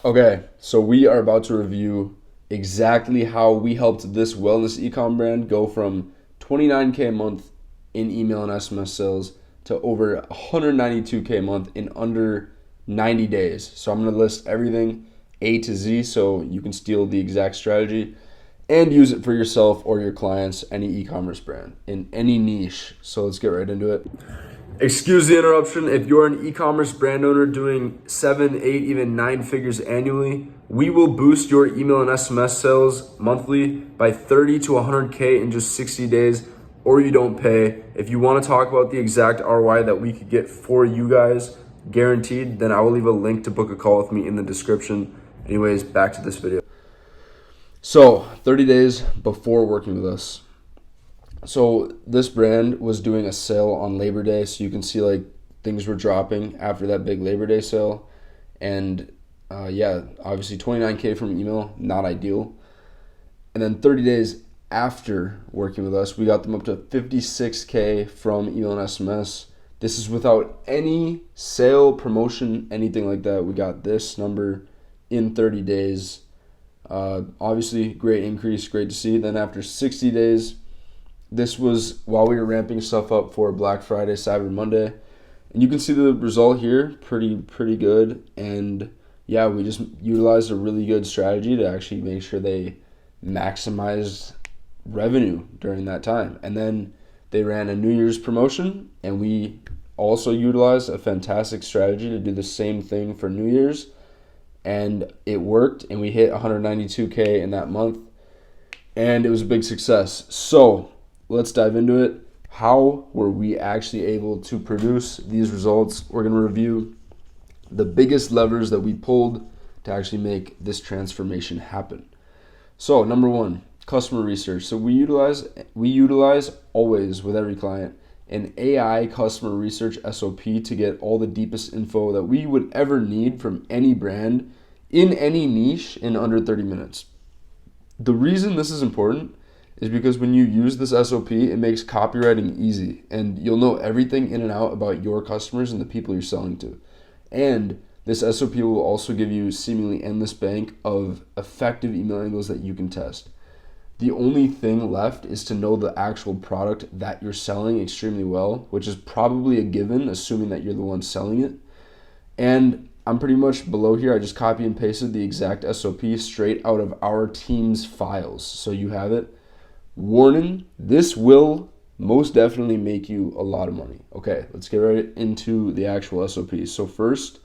Okay, so we are about to review exactly how we helped this wellness ecom brand go from 29K a month in email and SMS sales to over 192K a month in under 90 days. So I'm going to list everything A to Z so you can steal the exact strategy and use it for yourself or your clients, any e-commerce brand in any niche. So let's get right into it. Excuse the interruption. If you're an e-commerce brand owner doing 7, 8, even 9 figures annually, we will boost your email and SMS sales monthly by 30 to 100K in just 60 days, or you don't pay. If you want to talk about the exact ROI that we could get for you guys, guaranteed, then I will leave a link to book a call with me in the description. Anyways, back to this video. So 30 days before working with us. So this brand was doing a sale on Labor Day, so you can see like things were dropping after that big Labor Day sale. And obviously 29K from email, not ideal. And then 30 days after working with us, we got them up to 56K from email and SMS. This is without any sale, promotion, anything like that. We got this number in 30 days. Obviously, great increase, great to see. Then after 60 days, this was while we were ramping stuff up for Black Friday, Cyber Monday. And you can see the result here, pretty good. And yeah, we just utilized a really good strategy to actually make sure they maximized revenue during that time. And then they ran a New Year's promotion, and we also utilized a fantastic strategy to do the same thing for New Year's. And it worked, and we hit 192K in that month. And it was a big success. So let's dive into it. How were we actually able to produce these results? We're going to review the biggest levers that we pulled to actually make this transformation happen. So number one, customer research. So we utilize always with every client an AI customer research SOP to get all the deepest info that we would ever need from any brand in any niche in under 30 minutes. The reason this is important is because when you use this SOP, it makes copywriting easy, and you'll know everything in and out about your customers and the people you're selling to. And this SOP will also give you seemingly endless bank of effective email angles that you can test. The only thing left is to know the actual product that you're selling extremely well, which is probably a given, assuming that you're the one selling it. And I'm pretty much below here. I just copy and pasted the exact SOP straight out of our team's files. So you have it. Warning, this will most definitely make you a lot of money. Okay, let's get right into the actual SOP. So first,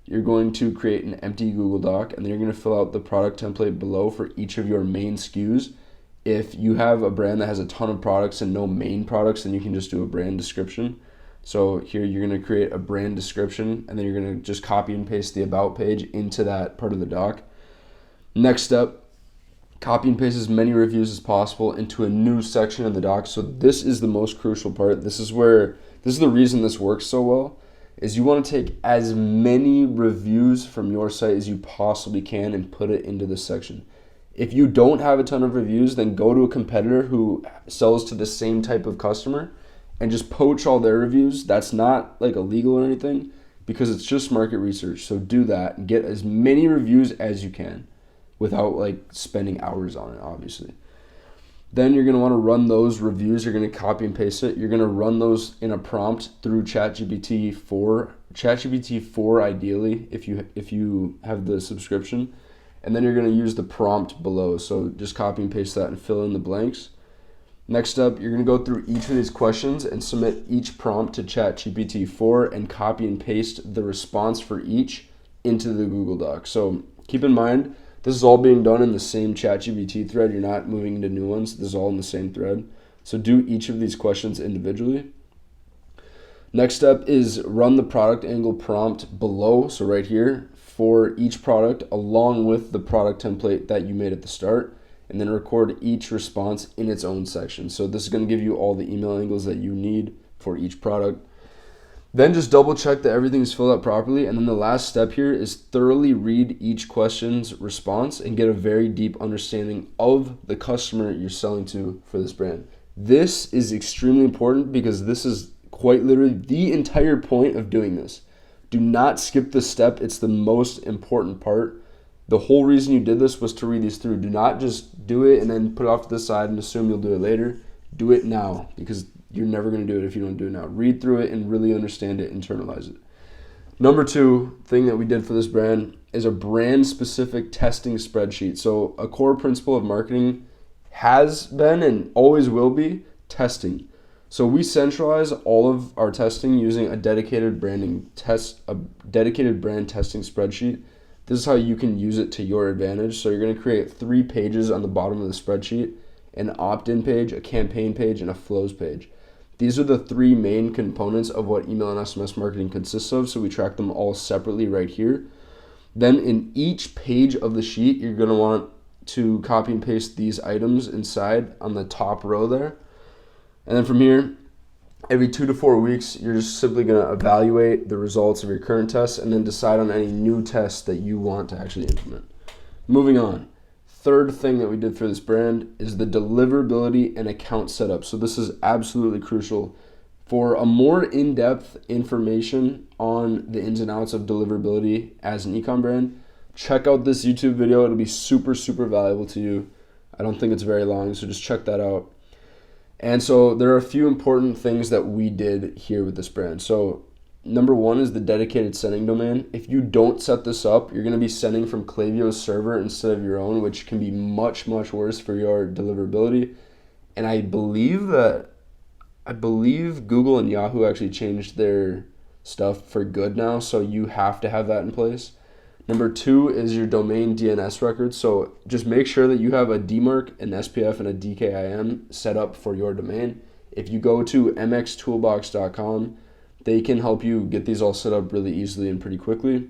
you're going to create an empty Google Doc, and then you're going to fill out the product template below for each of your main SKUs. If you have a brand that has a ton of products and no main products, then you can just do a brand description. So here you're going to create a brand description, and then you're going to just copy and paste the about page into that part of the doc. Next step, copy and paste as many reviews as possible into a new section of the doc. So this is the most crucial part. This is the reason this works so well, is you want to take as many reviews from your site as you possibly can and put it into this section. If you don't have a ton of reviews, then go to a competitor who sells to the same type of customer and just poach all their reviews. That's not like illegal or anything, because it's just market research. So do that and get as many reviews as you can without like spending hours on it, obviously. Then you're going to want to run those reviews. You're going to copy and paste it. You're going to run those in a prompt through ChatGPT 4 ideally if you have the subscription. And then you're going to use the prompt below. So just copy and paste that and fill in the blanks. Next up, you're going to go through each of these questions and submit each prompt to ChatGPT 4 and copy and paste the response for each into the Google Doc. So keep in mind, this is all being done in the same ChatGPT thread. You're not moving into new ones. This is all in the same thread. So do each of these questions individually. Next step is run the product angle prompt below, so right here, for each product along with the product template that you made at the start, and then record each response in its own section. So this is going to give you all the email angles that you need for each product. Then just double check that everything is filled out properly. And then the last step here is thoroughly read each question's response and get a very deep understanding of the customer you're selling to for this brand. This is extremely important because this is quite literally the entire point of doing this. Do not skip this step. It's the most important part The whole reason you did this was to read these through. Do not just do it and then put it off to the side and assume you'll do it later. Do it now, because you're never going to do it if you don't do it now. Read through it and really understand it, internalize it. Number 2 thing that we did for this brand is a brand-specific testing spreadsheet. So a core principle of marketing has been and always will be testing. So we centralize all of our testing using a dedicated brand testing spreadsheet. This is how you can use it to your advantage. So you're going to create 3 pages on the bottom of the spreadsheet: an opt-in page, a campaign page, and a flows page. These are the 3 main components of what email and SMS marketing consists of, so we track them all separately right here. Then in each page of the sheet, you're going to want to copy and paste these items inside on the top row there. And then from here, every 2 to 4 weeks, you're just simply going to evaluate the results of your current tests and then decide on any new tests that you want to actually implement. Moving on. Third thing that we did for this brand is the deliverability and account setup. So this is absolutely crucial. For a more in-depth information on the ins and outs of deliverability as an ecom brand, check out this YouTube video. It'll be super, super valuable to you. I don't think it's very long, so just check that out. And so there are a few important things that we did here with this brand. So number 1 is the dedicated sending domain. If you don't set this up, you're going to be sending from Klaviyo's server instead of your own, which can be much, much worse for your deliverability. And I believe Google and Yahoo actually changed their stuff for good now, so you have to have that in place. Number 2 is your domain DNS record. So just make sure that you have a DMARC, an SPF, and a DKIM set up for your domain. If you go to mxtoolbox.com, they can help you get these all set up really easily and pretty quickly.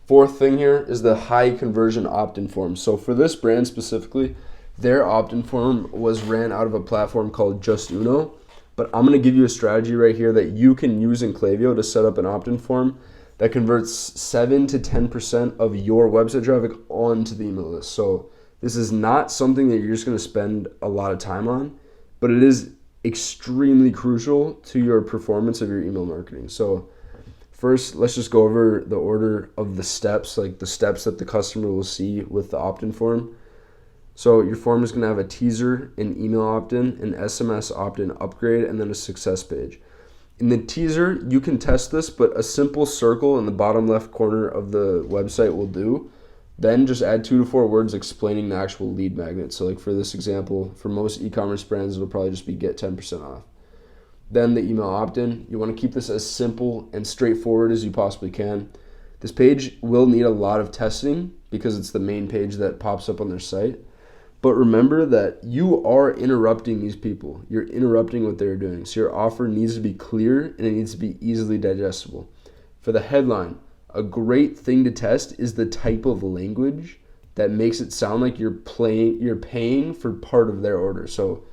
4th thing here is the high conversion opt-in form. So for this brand specifically, their opt-in form was ran out of a platform called Just Uno. But I'm going to give you a strategy right here that you can use in Klaviyo to set up an opt-in form that converts 7 to 10% of your website traffic onto the email list. So this is not something that you're just going to spend a lot of time on, but it is extremely crucial to your performance of your email marketing. So first, let's just go over the order of the steps, like the steps that the customer will see with the opt-in form. So your form is going to have a teaser, an email opt-in, an SMS opt-in upgrade, and then a success page. In the teaser, you can test this, but a simple circle in the bottom left corner of the website will do. Then just add 2 to 4 words explaining the actual lead magnet. So like for this example, for most e-commerce brands, it'll probably just be get 10% off. Then the email opt-in, you want to keep this as simple and straightforward as you possibly can. This page will need a lot of testing because it's the main page that pops up on their site. But remember that you are interrupting these people. You're interrupting what they're doing. So your offer needs to be clear and it needs to be easily digestible. For the headline, a great thing to test is the type of language that makes it sound like you're paying for part of their order. So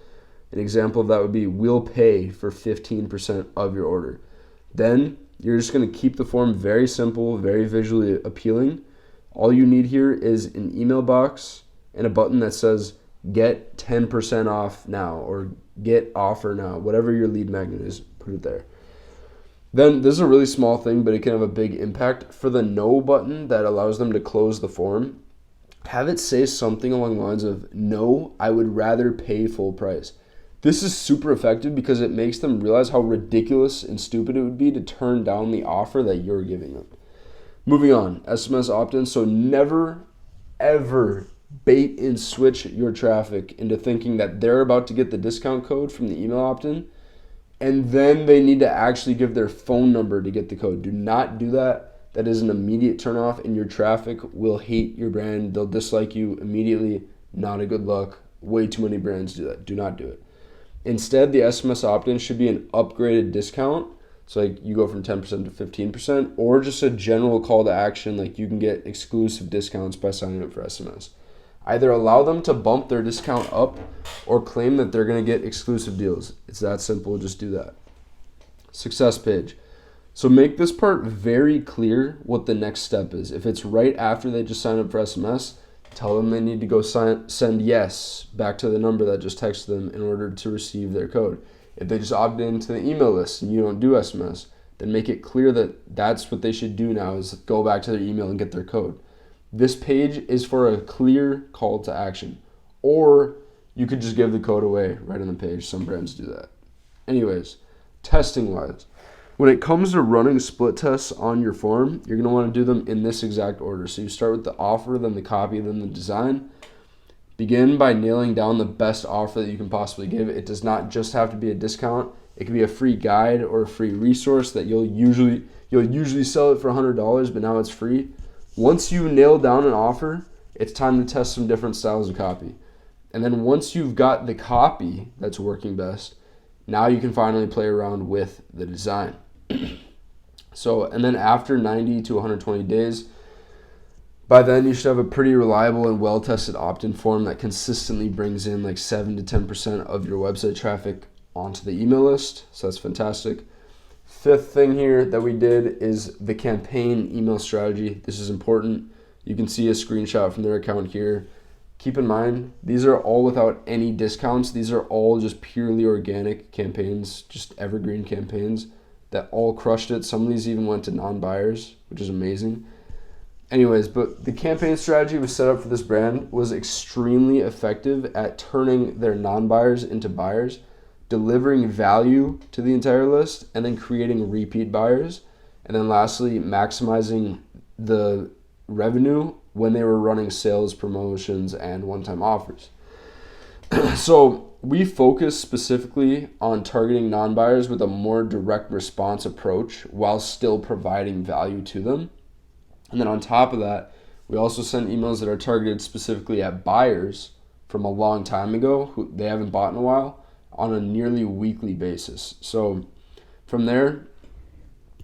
an example of that would be, we'll pay for 15% of your order. Then you're just going to keep the form very simple, very visually appealing. All you need here is an email box and a button that says get 10% off now or get offer now, whatever your lead magnet is, put it there. Then this is a really small thing, but it can have a big impact. For the no button that allows them to close the form, have it say something along the lines of, no, I would rather pay full price. This is super effective because it makes them realize how ridiculous and stupid it would be to turn down the offer that you're giving them. Moving on, SMS opt-in. So never, ever bait and switch your traffic into thinking that they're about to get the discount code from the email opt-in and then they need to actually give their phone number to get the code. Do not do that. That is an immediate turnoff, and your traffic will hate your brand. They'll dislike you immediately. Not a good look. Way too many brands do that. Do not do it. Instead, the SMS opt-in should be an upgraded discount. So like you go from 10% to 15%, or just a general call to action, like you can get exclusive discounts by signing up for SMS. Either allow them to bump their discount up or claim that they're going to get exclusive deals. It's that simple. Just do that. Success page. So make this part very clear what the next step is. If it's right after they just sign up for SMS, tell them they need to go send yes back to the number that just texted them in order to receive their code. If they just opt into the email list and you don't do SMS, then make it clear that that's what they should do now is go back to their email and get their code. This page is for a clear call to action. Or you could just give the code away right on the page. Some brands do that. Anyways, testing wise, when it comes to running split tests on your form, you're going to want to do them in this exact order. So you start with the offer, then the copy, then the design. Begin by nailing down the best offer that you can possibly give. It does not just have to be a discount. It can be a free guide or a free resource that you'll usually sell it for $100, but now it's free. Once you nail down an offer, it's time to test some different styles of copy. And then once you've got the copy that's working best, now you can finally play around with the design. And then after 90 to 120 days, by then you should have a pretty reliable and well-tested opt-in form that consistently brings in like 7 to 10% of your website traffic onto the email list. So that's fantastic. Fifth thing here that we did is the campaign email strategy. This is important. You can see a screenshot from their account here. Keep in mind, these are all without any discounts. These are all just purely organic campaigns, just evergreen campaigns that all crushed it. Some of these even went to non-buyers, which is amazing. Anyways, but the campaign strategy was set up for this brand was extremely effective at turning their non-buyers into buyers, delivering value to the entire list, and then creating repeat buyers. And then lastly, maximizing the revenue when they were running sales promotions and one-time offers. So we focus specifically on targeting non-buyers with a more direct response approach while still providing value to them. And then on top of that, we also send emails that are targeted specifically at buyers from a long time ago who they haven't bought in a while on a nearly weekly basis. So from there,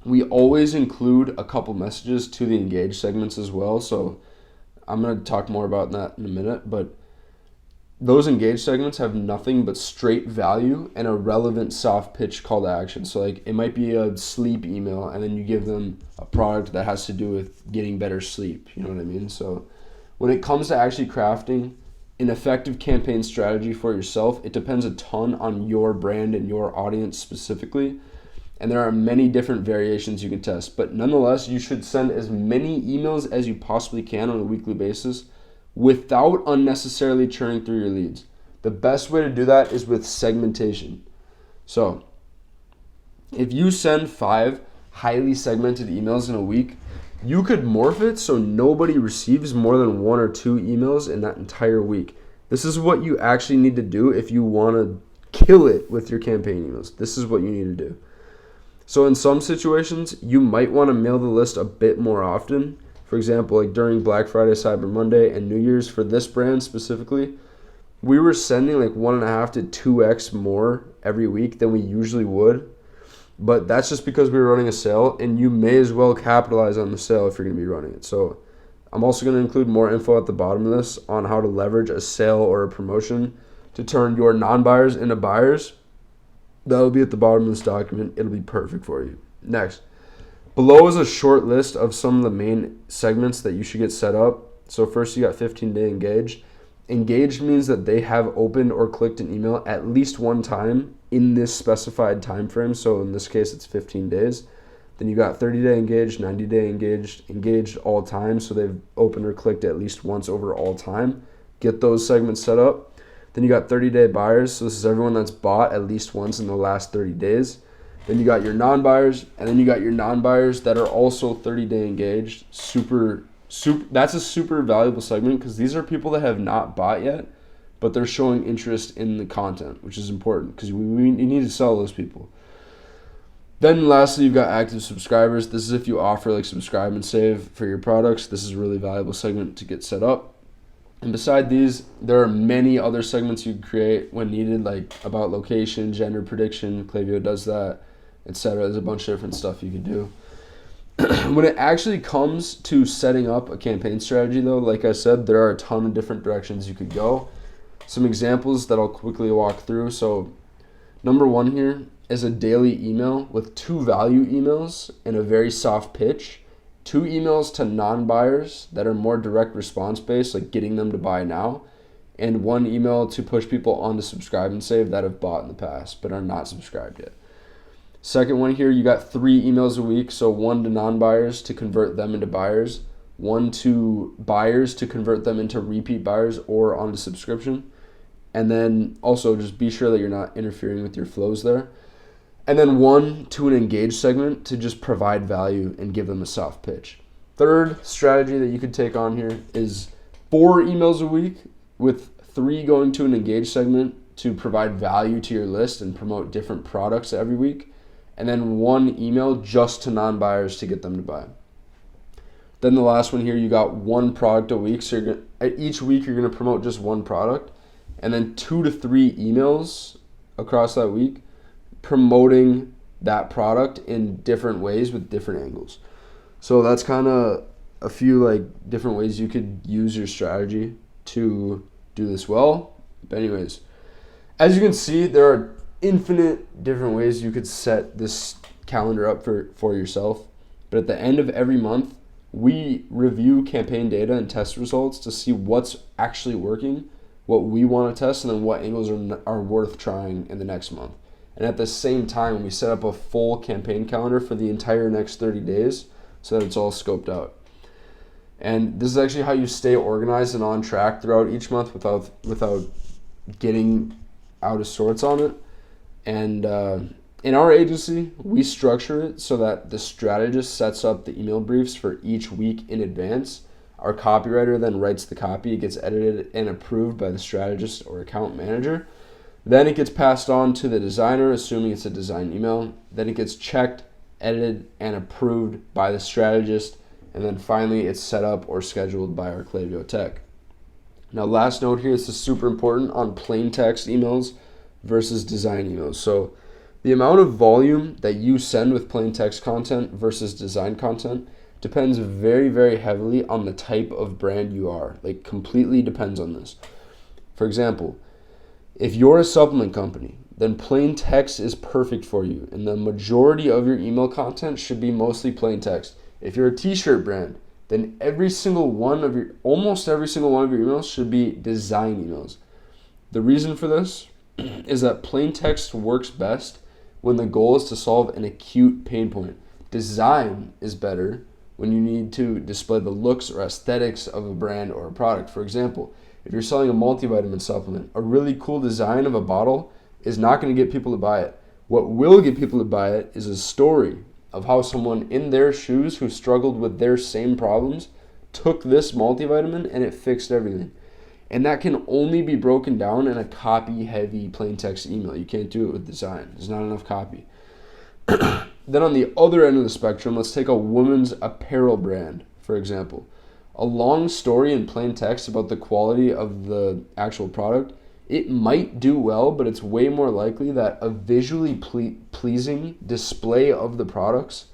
we always include a couple messages to the engaged segments as well. So I'm going to talk more about that in a minute, but those engaged segments have nothing but straight value and a relevant soft pitch call to action. So like it might be a sleep email and then you give them a product that has to do with getting better sleep. You know what I mean? So when it comes to actually crafting an effective campaign strategy for yourself, it depends a ton on your brand and your audience specifically. And there are many different variations you can test. But nonetheless, you should send as many emails as you possibly can on a weekly basis without unnecessarily churning through your leads. The best way to do that is with segmentation. So if you send 5 highly segmented emails in a week, you could morph it so nobody receives more than 1 or 2 emails in that entire week. This is what you actually need to do if you want to kill it with your campaign emails. This is what you need to do. So in some situations, you might want to mail the list a bit more often. For example, like during Black Friday, Cyber Monday, and New Year's for this brand specifically, we were sending like 1.5 to 2x more every week than we usually would. But that's just because we were running a sale, and you may as well capitalize on the sale if you're going to be running it. So I'm also going to include more info at the bottom of this on how to leverage a sale or a promotion to turn your non-buyers into buyers. That'll be at the bottom of this document. It'll be perfect for you. Next. Below is a short list of some of the main segments that you should get set up. So first you got 15-day engaged. Engaged means that they have opened or clicked an email at least one time in this specified time frame. So in this case, it's 15 days. Then you got 30-day engaged, 90-day engaged, engaged all time. So they've opened or clicked at least once over all time. Get those segments set up. Then you got 30-day buyers. So this is everyone that's bought at least once in the last 30 days. Then you got your non-buyers, and then you got your non-buyers that are also 30-day engaged. That's a super valuable segment because these are people that have not bought yet, but they're showing interest in the content, which is important because we need to sell those people. Then lastly, you've got active subscribers. This is if you offer like subscribe and save for your products. This is a really valuable segment to get set up. And beside these, there are many other segments you can create when needed, like about location, gender prediction. Klaviyo does that, etc. There's a bunch of different stuff you can do. When it actually comes to setting up a campaign strategy, though, like I said, there are a ton of different directions you could go. Some examples that I'll quickly walk through. So number 1 here is a daily email with 2 value emails and a very soft pitch. 2 emails to non-buyers that are more direct response based, like getting them to buy now, and 1 email to push people on to subscribe and save that have bought in the past but are not subscribed yet. Second one here, you got 3 emails a week, so 1 to non-buyers to convert them into buyers, one to buyers to convert them into repeat buyers or onto subscription. And then also just be sure that you're not interfering with your flows there. And then one to an engaged segment to just provide value and give them a soft pitch. Third strategy that you could take on here is 4 emails a week with 3 going to an engaged segment to provide value to your list and promote different products every week. And then 1 email just to non-buyers to get them to buy. Then the last one here, you got 1 product a week. So each week you're going to promote just 1 product. And then 2 to 3 emails across that week promoting that product in different ways with different angles. So that's kind of a few like different ways you could use your strategy to do this well. But anyways, as you can see, there are infinite different ways you could set this calendar up for yourself. But at the end of every month, we review campaign data and test results to see what's actually working, what we want to test, and then what angles are worth trying in the next month. And at the same time, we set up a full campaign calendar for the entire next 30 days so that it's all scoped out. And this is actually how you stay organized and on track throughout each month without getting out of sorts on it. And in our agency, we structure it so that the strategist sets up the email briefs for each week in advance. Our copywriter then writes the copy. It gets edited and approved by the strategist or account manager. Then it gets passed on to the designer, assuming it's a design email. Then it gets checked, edited, and approved by the strategist. And then finally, it's set up or scheduled by our Klaviyo tech. Now, last note here, this is super important on plain text emails versus design emails. So the amount of volume that you send with plain text content versus design content depends very, very heavily on the type of brand you are. Like, completely depends on this. For example, if you're a supplement company, then plain text is perfect for you, and the majority of your email content should be mostly plain text. If you're a t-shirt brand, then almost every single one of your emails should be design emails. The reason for this is that plain text works best when the goal is to solve an acute pain point. Design is better when you need to display the looks or aesthetics of a brand or a product. For example, if you're selling a multivitamin supplement, a really cool design of a bottle is not going to get people to buy it. What will get people to buy it is a story of how someone in their shoes who struggled with their same problems took this multivitamin and it fixed everything. And that can only be broken down in a copy-heavy plain text email. You can't do it with design. There's not enough copy. Then on the other end of the spectrum, let's take a women's apparel brand, for example. A long story in plain text about the quality of the actual product, it might do well, but it's way more likely that a visually pleasing display of the products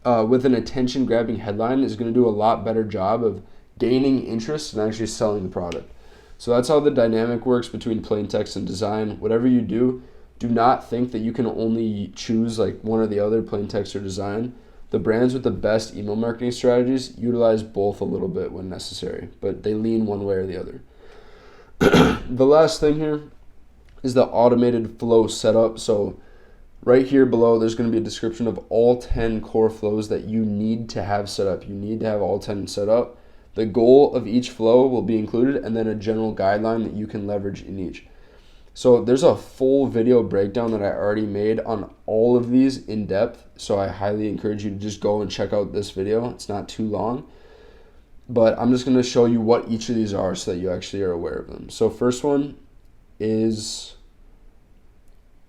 with an attention-grabbing headline is going to do a lot better job of gaining interest and actually selling the product. So that's how the dynamic works between plain text and design. Whatever you do not think that you can only choose like one or the other, plain text or design. The brands with the best email marketing strategies utilize both a little bit when necessary, but they lean one way or the other. The last thing here is the automated flow setup. So right here below, there's going to be a description of all 10 core flows that you need to have set up. You need to have all 10 set up. The goal of each flow will be included, and then a general guideline that you can leverage in each. So there's a full video breakdown that I already made on all of these in depth. So I highly encourage you to just go and check out this video. It's not too long, but I'm just going to show you what each of these are so that you actually are aware of them. So first one is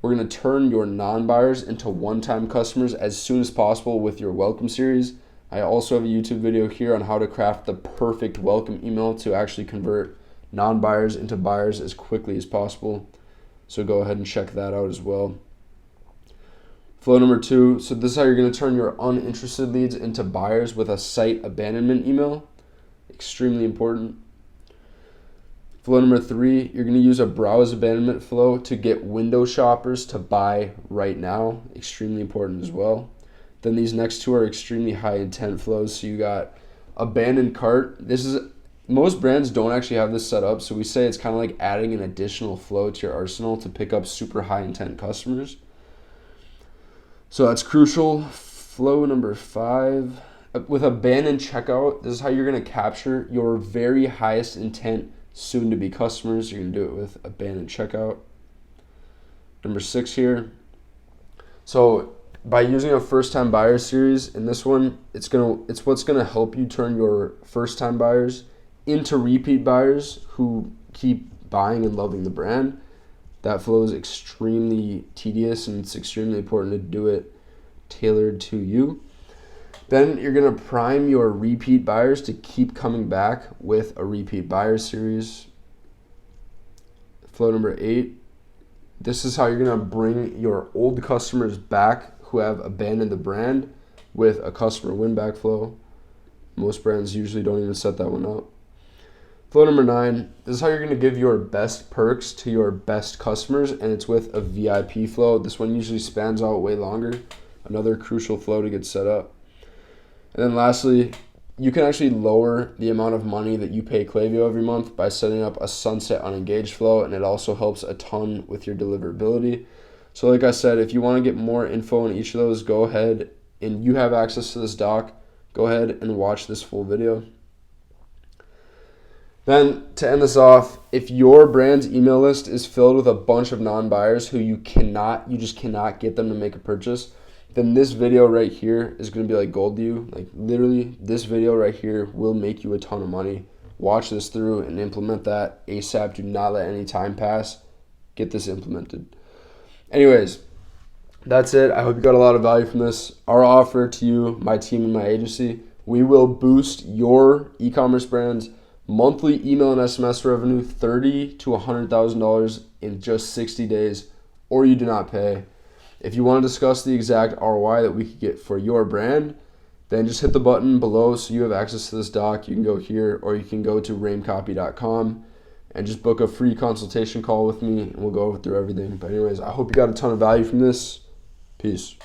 we're going to turn your non-buyers into one-time customers as soon as possible with your welcome series. I also have a YouTube video here on how to craft the perfect welcome email to actually convert non-buyers into buyers as quickly as possible. So go ahead and check that out as well. Flow number 2. So this is how you're going to turn your uninterested leads into buyers with a site abandonment email. Extremely important. Flow number 3, you're going to use a browse abandonment flow to get window shoppers to buy right now. Extremely important as well. Then these next 2 are extremely high intent flows. So you got abandoned cart. Most brands don't actually have this set up, so we say it's kind of like adding an additional flow to your arsenal to pick up super high intent customers. So that's crucial. Flow number 5 With abandoned checkout, this is how you're going to capture your very highest intent soon-to-be customers. You're going to do it with abandoned checkout. Number 6 here. So by using a first-time buyer series in this one, it's what's going to help you turn your first-time buyers into repeat buyers who keep buying and loving the brand. That flow is extremely tedious, and it's extremely important to do it tailored to you. Then you're going to prime your repeat buyers to keep coming back with a repeat buyer series. Flow number 8. This is how you're going to bring your old customers back who have abandoned the brand with a customer win back flow. Most brands usually don't even set that one up. Flow number 9, this is how you're going to give your best perks to your best customers, and it's with a VIP flow. This one usually spans out way longer. Another crucial flow to get set up. And then lastly, you can actually lower the amount of money that you pay Klaviyo every month by setting up a sunset unengaged flow, and it also helps a ton with your deliverability. So like I said, if you want to get more info on each of those, go ahead, and you have access to this doc, go ahead and watch this full video. Then to end this off, if your brand's email list is filled with a bunch of non-buyers who you just cannot get them to make a purchase, then this video right here is going to be like gold to you. Like literally, this video right here will make you a ton of money. Watch this through and implement that ASAP. Do not let any time pass. Get this implemented. Anyways, that's it. I hope you got a lot of value from this. Our offer to you, my team and my agency, we will boost your e-commerce brand's monthly email and SMS revenue $30,000 to $100,000 in just 60 days, or you do not pay. If you want to discuss the exact ROI that we could get for your brand, then just hit the button below so you have access to this doc. You can go here, or you can go to ramecopy.com and just book a free consultation call with me, and we'll go through everything. But anyways, I hope you got a ton of value from this. Peace.